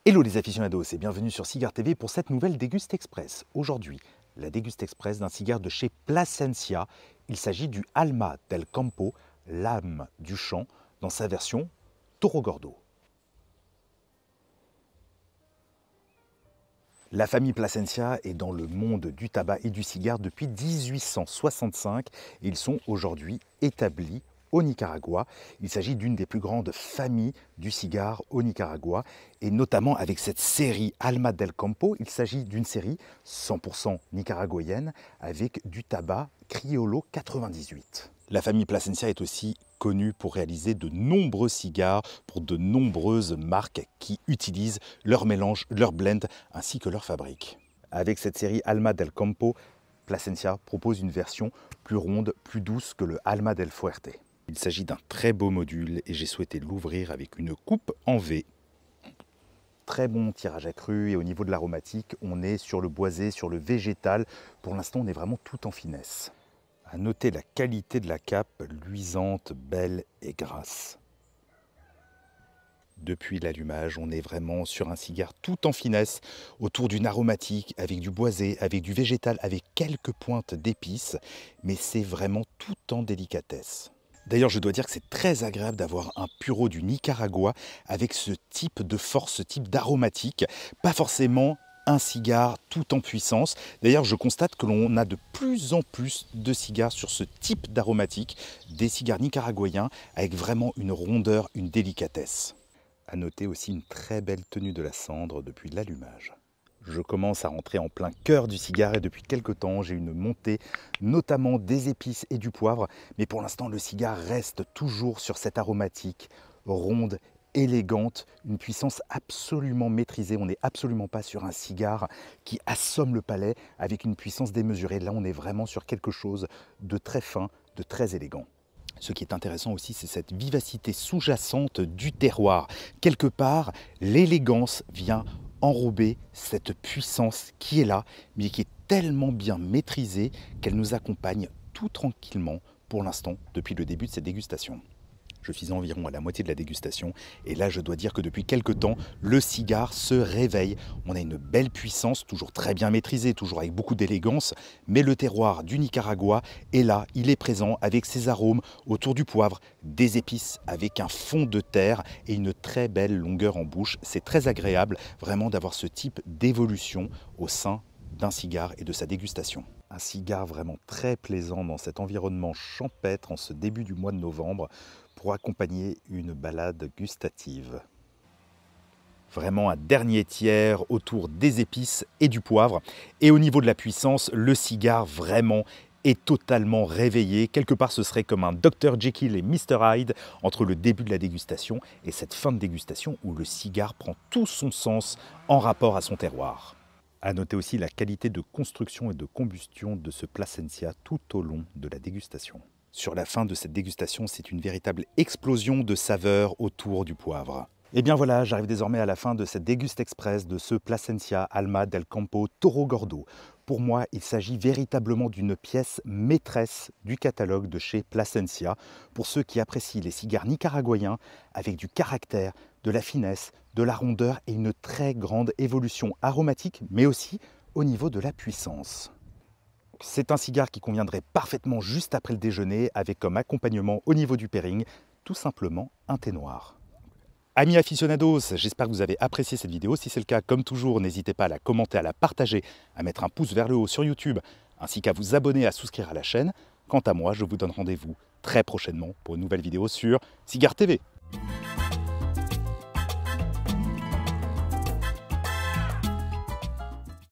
Hello les aficionados et bienvenue sur Cigare TV pour cette nouvelle Déguste Express. Aujourd'hui, la Déguste Express d'un cigare de chez Plasencia. Il s'agit du Alma del Campo, l'âme du champ, dans sa version Toro Gordo. La famille Plasencia est dans le monde du tabac et du cigare depuis 1865 et ils sont aujourd'hui établis au Nicaragua. Il s'agit d'une des plus grandes familles du cigare au Nicaragua et notamment avec cette série Alma del Campo. Il s'agit d'une série 100% nicaraguayenne avec du tabac Criollo 98. La famille Plasencia est aussi connue pour réaliser de nombreux cigares pour de nombreuses marques qui utilisent leur mélange, leur blend ainsi que leur fabrique. Avec cette série Alma del Campo, Plasencia propose une version plus ronde, plus douce que le Alma del Fuerte. Il s'agit d'un très beau module et j'ai souhaité l'ouvrir avec une coupe en V. Très bon tirage à cru et au niveau de l'aromatique, on est sur le boisé, sur le végétal. Pour l'instant, on est vraiment tout en finesse. À noter la qualité de la cape, luisante, belle et grasse. Depuis l'allumage, on est vraiment sur un cigare tout en finesse, autour d'une aromatique, avec du boisé, avec du végétal, avec quelques pointes d'épices, mais c'est vraiment tout en délicatesse. D'ailleurs, je dois dire que c'est très agréable d'avoir un puro du Nicaragua avec ce type de force, ce type d'aromatique, pas forcément un cigare tout en puissance. D'ailleurs, je constate que l'on a de plus en plus de cigares sur ce type d'aromatique, des cigares nicaraguayens avec vraiment une rondeur, une délicatesse. À noter aussi une très belle tenue de la cendre depuis l'allumage. Je commence à rentrer en plein cœur du cigare et depuis quelques temps, j'ai une montée, notamment des épices et du poivre. Mais pour l'instant, le cigare reste toujours sur cette aromatique ronde, élégante, une puissance absolument maîtrisée. On n'est absolument pas sur un cigare qui assomme le palais avec une puissance démesurée. Là, on est vraiment sur quelque chose de très fin, de très élégant. Ce qui est intéressant aussi, c'est cette vivacité sous-jacente du terroir. Quelque part, l'élégance vient enrober cette puissance qui est là, mais qui est tellement bien maîtrisée qu'elle nous accompagne tout tranquillement pour l'instant depuis le début de cette dégustation. Je suis environ à la moitié de la dégustation et là je dois dire que depuis quelques temps, le cigare se réveille. On a une belle puissance, toujours très bien maîtrisée, toujours avec beaucoup d'élégance, mais le terroir du Nicaragua est là, il est présent avec ses arômes autour du poivre, des épices avec un fond de terre et une très belle longueur en bouche. C'est très agréable vraiment d'avoir ce type d'évolution au sein d'un cigare et de sa dégustation. Un cigare vraiment très plaisant dans cet environnement champêtre en ce début du mois de novembre pour accompagner une balade gustative. Vraiment un dernier tiers autour des épices et du poivre. Et au niveau de la puissance, le cigare vraiment est totalement réveillé. Quelque part, ce serait comme un Dr Jekyll et Mr Hyde entre le début de la dégustation et cette fin de dégustation où le cigare prend tout son sens en rapport à son terroir. À noter aussi la qualité de construction et de combustion de ce Plasencia tout au long de la dégustation. Sur la fin de cette dégustation, c'est une véritable explosion de saveurs autour du poivre. Et bien voilà, j'arrive désormais à la fin de cette Déguste Express de ce Plasencia Alma del Campo Toro Gordo. Pour moi, il s'agit véritablement d'une pièce maîtresse du catalogue de chez Plasencia pour ceux qui apprécient les cigares nicaraguayens avec du caractère, de la finesse, de la rondeur et une très grande évolution aromatique, mais aussi au niveau de la puissance. C'est un cigare qui conviendrait parfaitement juste après le déjeuner avec comme accompagnement au niveau du pairing, tout simplement un thé noir. Amis aficionados, j'espère que vous avez apprécié cette vidéo. Si c'est le cas, comme toujours, n'hésitez pas à la commenter, à la partager, à mettre un pouce vers le haut sur YouTube, ainsi qu'à vous abonner, à souscrire à la chaîne. Quant à moi, je vous donne rendez-vous très prochainement pour une nouvelle vidéo sur Cigare TV.